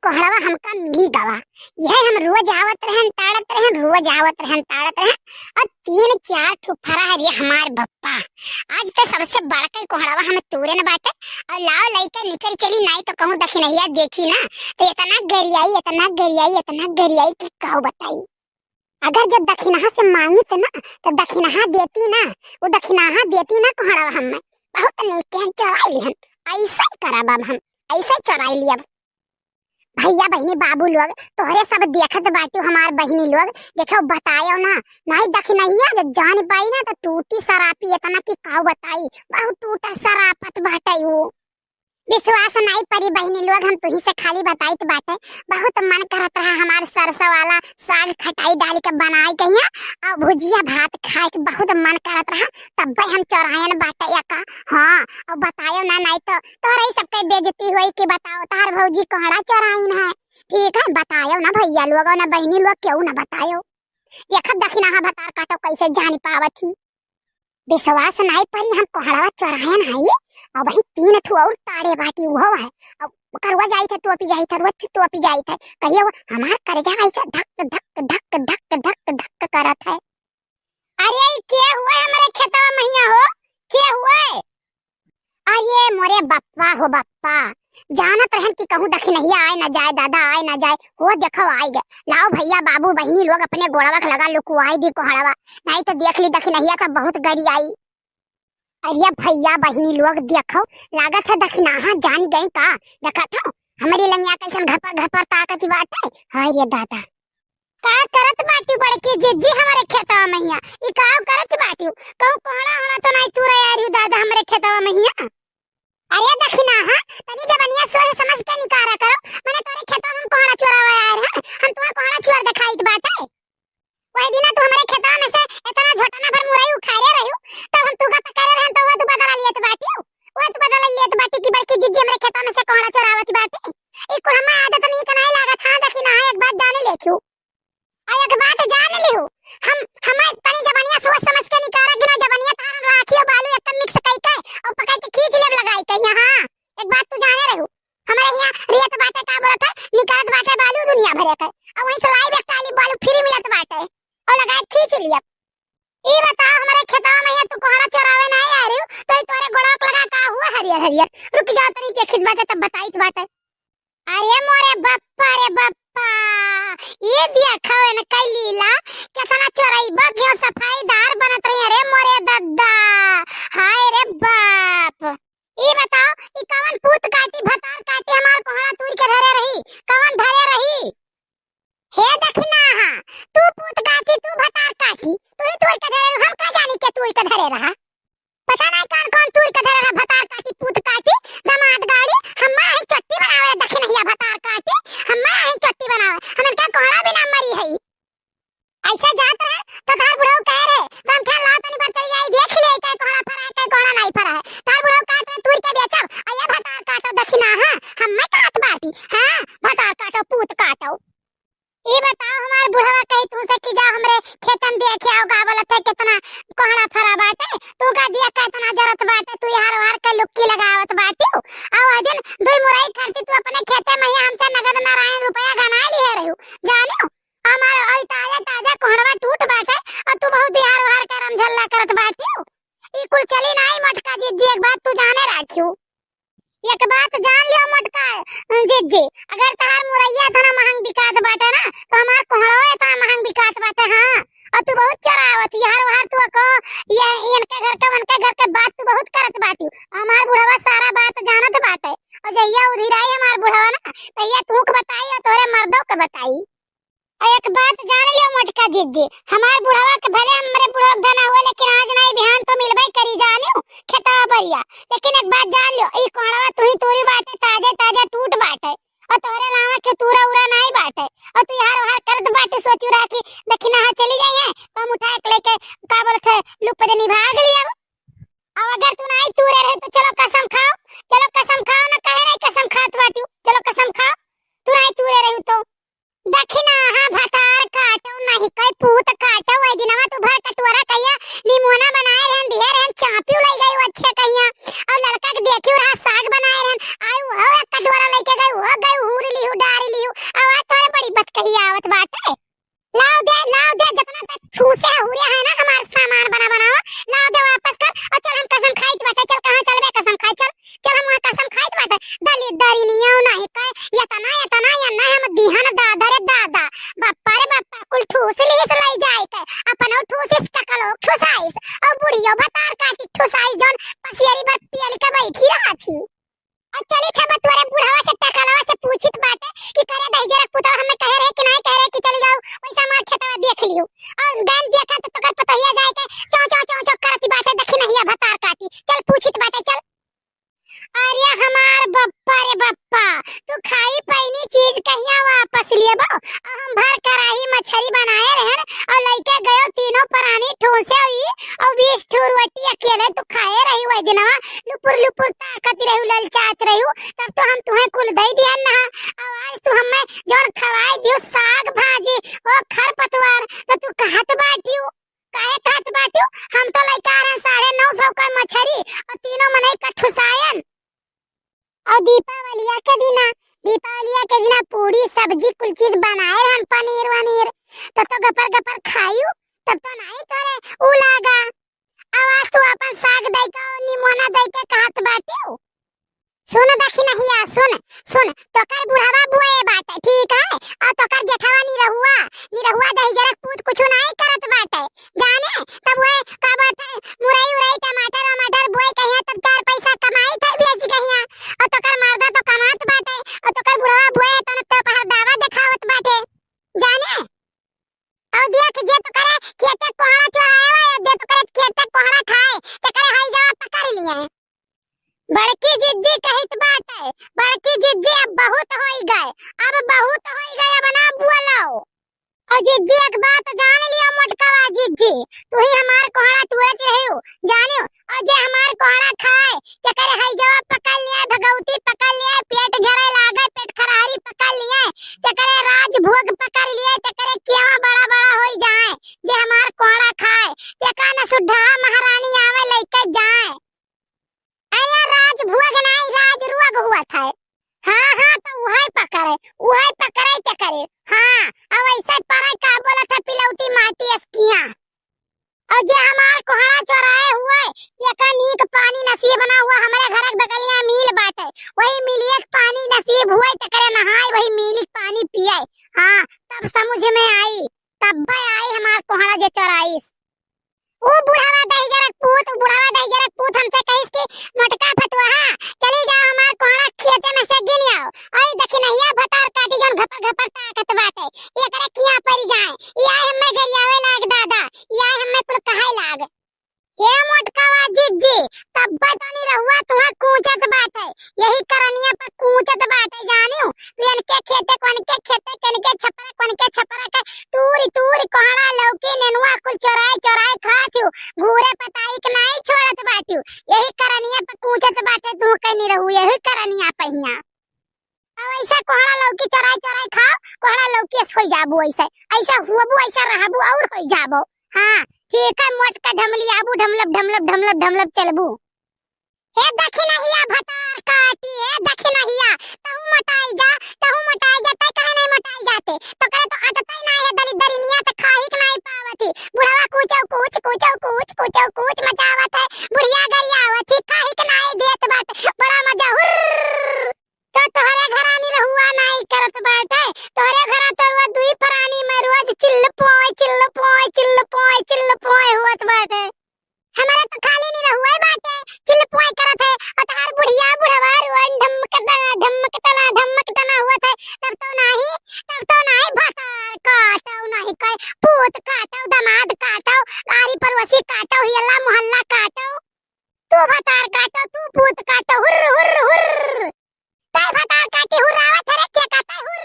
कोहड़वा हमका मिली गवा। यह हम रोज आवत रहन ताड़त रहन, रोज आवत रहन ताड़त रहन और 3-4 ठुफरा है ये हमार बप्पा। आज तो सबसे बड़का कोहड़वा हम तोरे न बाटे और लाओ लइका निकल चली नहीं तो कहूं दखिनहिया देखी ना तो इतना गरियाई इतना गरियाई इतना गरियाई कि काऊ बताई। अगर जब दक्षिणा से मांगी थे ना तो दक्षिणा देती ना, वो दक्षिणा देती ना कोहड़वा हम बहुत नेक हम चढ़ाई लिहन। ऐसा ही करा बाब हम ऐसा ही चढ़ाई लिया। भैया बहनी बाबू लोग तोहरे सब देखत बाटी हमार बहनी लोग देखो बतायो ना नहीं दक्षिणैया जब जान पाई ना तो टूटी सरापी इतना कि काऊ बताई बहुत टूटा सरापत बाटे। वो विश्वास नहीं परी बहनी लोग हम तुही से खाली बताई तो बाटे बहुत मन करत रहा हमार सरसों वाला साग खटाई डाल के बनाई कहिया और भुजिया भात खाए के बहुत मन करत रहा तब हम चौरायन बाटे या का। हाँ और बतायो ना नहीं तो तोहरा ही सबके बेइज्जती हुई कि बताओ तार भौजी कोहड़ा चौरायन है। ठीक है बतायो ना भैया लोग ना बहनी लोग क्यों ना बतायो। एक दक्षिणा भतार काटो कैसे जान पावत थी। विश्वास नहीं परी हम कोहड़वा चौरायन है ये और वही 3 ठो और ताड़े बाटी वो है अब करवा जाई थे तो अपी जाई थे रोज तो अपी जाई थे कहियो हमार करजा ऐसा धक धक धक धक धक धक करत है। अरे के हुआ हमारे खेतवा मैया हो के हुआ? अरे मोरे बप्पा हो बप्पा जानत रहन कि कहूं दक्षिणहिया आए ना जाए दादा आए ना जाए हो देखो आई गए। लाओ भैया बाबू बहनी लोग अपने गोड़वा लगा लुकुआई दी कोहड़वा नहीं तो देख ली दक्षिणहिया तो बहुत गरी आई। अरे भैया बहनी लोग देखो लागत है दक्षिणा जान गई का देखा था हमारी लंगिया कैसन घपर घपर ताकत बाटे। हाय रे दादा का करत बाटी बड़की जिज्जी हमारे खेतवा मैया ई का करत बाटी कहूं कोहड़ा होना तो नहीं तू रे यार दादा हमारे खेतवा मैया। अरे दक्षिणा तनी जबनिया सोच समझ के निकारा करो मैंने तोरे खेतवा में कोहड़ा चुरावा यार है हम तुम्हारा कोहड़ा चुरा दिखाई बाटे। वही दिन तू हमारे खेतवा में से इतना झोटना भर मुरई उखाड़े रहियो तब हम तू का करे रहन तो वो तू बदला लियत बाटी वो तू बदला लियत बाटी की बड़की जिज्जी हमारे खेतवा में से कोहड़ा चुरावत बाटी। ई को हम आदत नहीं कनाई लागत हां दक्षिणा एक बात जाने लेखियो और एक बात जान लियो हम हमारे तनी जबनिया सोच समझ के निकारा कि ना जबनिया तारन राखियो बालू एक मिक्स कई के और पकाई के खींच लेब लगाई के हां एक बात तू जाने रहो हमारे यहाँ रियत बाटे का बोलत है निकालत बाटे बालू दुनिया भरे के और वहीं से लाई बेटाली बालू फ्री मिलत बाटे और लगाए खींच लिया। ई बता हमारे खेतवा में ये तू कोहड़ा चरावे नहीं आ रही तो तोरे गोड़ा लगा का हुआ हरियर हरियर रुक जा तनी देखित बाटे तब बताईत बाटे। अरे मोरे बप्पा रे बप्पा ये देखो न कई लीला कैसा चोराई बगियो सफाईदार बनत रही अरे मोरे दद्दा हाय रे बाप। ई बताओ ई कवन पूत काटी भतार काटी हमार कोहड़ा तूर के धरे रही कवन धरे रही? हे दक्षिणा तू पूत काटी तू भतार काटी तू ही तूर के धरे हम का जानी के तूर के धरे रहा पता नहीं कौन कौन तूर के धरे रहा भतार काटी पूत काटी दामाद गाड़ी हम्मा ही चट्टी बनावे दक्षिणहिया भतार काटी हम्मा ही चट्टी बनावे हमन का कोहड़ा बिना मरी है ऐसा जात है तो तार बुढ़ऊ कह रहे तो हम क्या लात नहीं पर चली आई देख ले के कोहड़ा फरा है के कोहड़ा नहीं फरा है तार बुढ़ऊ काट में तूर के बेचब आया भतार काटो दक्षिणा हम मैं काट बाटी हां भतार काटो पूत काटो। ये बताओ हमार बुढ़वा कही तू से कि जा हमरे खेतन देखे आओ का बोलत है कितना कोहड़ा फरा बाटे तू का दिया कितना जरूरत बाटे तू हर हर के लुक्की लगावत बाटी और अजन दुई मुरई करती तू अपने खेते में हमसे नगद नारायण रुपया गना लिए रहू जानियो हमार ओई ताजा ताजा कोहड़वा टूट बाटे और तू बहुत हर हर के रमझल्ला करत बाटी ई कुल चली नहीं मटका जिज्जी एक बात तू जाने राखियो एक बात जान लियो मटका जिज्जी अगर तार मुरैया इतना महंग बिकात बाटे ना तो हमार कोहड़वा इतना महंग बिकात बाटे हां और तू बहुत चरावत हर तू को ये इनके घर के बात तू बहुत करत बाटी हमार बुढ़वा सारा बात जानत बाटे और जइया उधिराई हमार बुढ़वा ना तइया तू के बताई और तोरे मर्दों के बताई। एक बात जान लियो मटका जिज्जी हमार बुढ़वा के भले हमरे बुढ़वा धना हुए लेकिन आज नहीं बिहान तो मिलबे करी जानियो खेतवा बरिया लेकिन एक बात जान लियो ई कोहड़वा तू ही तोरी बाटे ताजे ताजा टूट बाटे और तोरे लावा के तूरा उरा नहीं बाटे और तू हर करत बाटे सोचू रहा कि दक्षिणा चली जाई है तो हम उठा के लेके का बोलत है लुक पे नहीं भाग लिया और अगर तू नहीं तूरे रहे तो चलो कसम खाओ ना कहे नहीं कसम खात बाटी चलो कसम खाओ तू नहीं तूरे रहे तो दक्षिणा भतार काटो नहीं कोई पूत काटो वही दिनवा तू भर कटोरा कहिया निमोना बनाए रहन दिए रहन चापियो ले गई अच्छे कहिया और लड़का के देखियो रहा साग बनाए रहन आयु हो एक कटोरा लेके गई हो गई हुर ली डारी ली चोराई दियो साग भाजी ओ खरपतवार तो तू कहत बाटियो काहे कहत बाटियो हम तो लइका रन 950 का मछरी और तीनों मनई का ठुसायन और दीपावलिया के दिना पूरी सब्जी कुल चीज बनाए रहन पनीर वनीर तो गपर गपर खायू तब तो नहीं तोरे उ लागा आवाज तू अपन साग दई का निमोना दई के कहत बाटियो सुन देखी नहीं आ सुन तो कर बुढ़ावा बुए बाटे ठीक है और तो कर जेठावा निरहुआ दही जरक पूत कुछ नहीं करत बाटे जाने तब वो का बात है मुरई टमाटर बुए कहिया तब 4 पैसा कमाई थे बेच कहिया और तो कर मर्दा तो कमात बाटे और तो कर बुढ़ावा बुए तो पहर दावा दिखावत बाटे जाने और देख जे तो करे खेते कोहड़ा चोराए दे तो करे खेते कोहड़ा खाए तो करे हाई जावा पकड़ लिए बड़की जिज्जी कहित बात है बड़की जिज्जी अब बहुत होई गए अब ना बोलो और जिज्जी एक बात जान लियो मोटकावा जिज्जी तू ही हमार कोहड़ा तुरत रहियो जानियो और जे हमार कोहड़ा खाए के करे हई जवाब पकड़ लिए भगवती पकड़ लिए पेट झरे लागे पेट खरारी पकड़ लिए के करे राज भोग पकड़ लिए के करे केवा बड़ा होई जाए जे हमार कोहड़ा खाए के का न सुधा महारानी आवे लेके जाए अरे राज भोग नहीं राज रोग हुआ था हाँ तो वही पकड़े ते करे हाँ अब ऐसे परे का बोला था पिलौती माटी अस्कियां और जे हमार कोहड़ा चोराए हुए ये का नीक पानी नसीब बना हुआ हमारे घर के बगलिया मिल बाटे वही मिलिए पानी नसीब हुए ते करे नहाए वही मिली पानी पिए हाँ तब समझ में आई तब आई हमार कोहड़ा जे चोराई ओ बुढ़ावा दही जरक पूत हमसे कहिस कि मोटका फतुआ चली जाओ हमार कोहड़ा खेते में से गिन आओ आई देखी नहीं है भतार काटी जन घपर ताकत बाटे ये करे किया पड़ जाए ये हमें गरियावे लाग दादा ये हमें कुल कहे लाग हे मोटकावा जिज्जी तब बतानी रहुआ तुम्हां कूचत बाटे यही करनिया पर कूचत बाटे जानियो पेन के खेते कन के छपरा के तूरी कोहड़ा लौकी नेनुआ कुल चोराए खातियो घूरे पताई के नहीं छोड़त बाटियो यही करनिया पर कूचत बाटे तू कहीं रहू यही करनिया पहिया अब ऐसा कोहड़ा लौकी चोराए खाओ कोहड़ा लौकी होई जाबो ऐसा हुबो ऐसा रहबो और होई जाबो हां ठीक है मोट का ढमली आबू ढमलब चलबू हे देखी नहीं आ भतार काटी हे देखी नहीं आ तहु मोटाई जा तय कहे नहीं मोटाई जाते तो करे तो आदतई नहीं है दरिनिया त खाही के नहीं पावती बुढ़वा कूच मचावत है बुढ़िया गरियावत खाही के नहीं देत बात बड़ा मजा हुर तो तोहरे घरानी रहुआ नहीं करत बाटे तोहरे घरा तोरवा दुई फरानी में रोज चिल्ल पोय होत बाटे हमारे तो खाली नहीं रहुए बाटे चिल्ल पोय करत है और तार बुढ़िया बुढ़वा रोन धमक तना हुआ था तब तो नहीं भतार काटो नहीं कह पूत काटो दमाद काटो आरी परवसी काटो हिला मोहल्ला काटो तू भतार काटो तू पूत काटो हुर ताई भतार काटी हुरावत रे के काटा हुर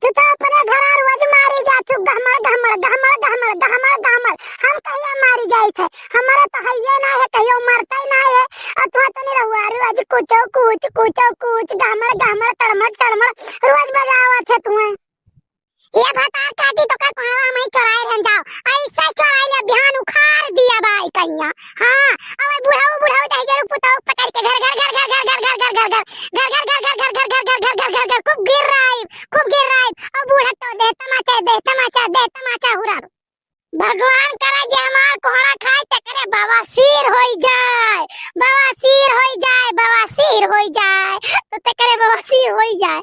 तू तो अपने घर रोज मारी जातू गहमड़ हम कहिया मारी जाई थे हमारा तो हइये ना है कहियो मरता ही ना है और तू तो नहीं रहुआ रोज कुछ गहमड़ तड़मड़ रोज बजावत है तुम्हें ये भतार काटी तो कर कोहड़ा में चोराए रहन जाओ ऐसा चोराई ले बिहान उखाड़ दिया बाई कन्या हां अब बुढ़ाऊ दही जरू पुताऊ पकड़ के घर खूब गिर रहा अब बूढ़ा तो दे तमाचा हुरा भगवान करे जे हमार कोहड़ा खाए त करे बवासीर होई जाए तो त करे बवासीर होई जाए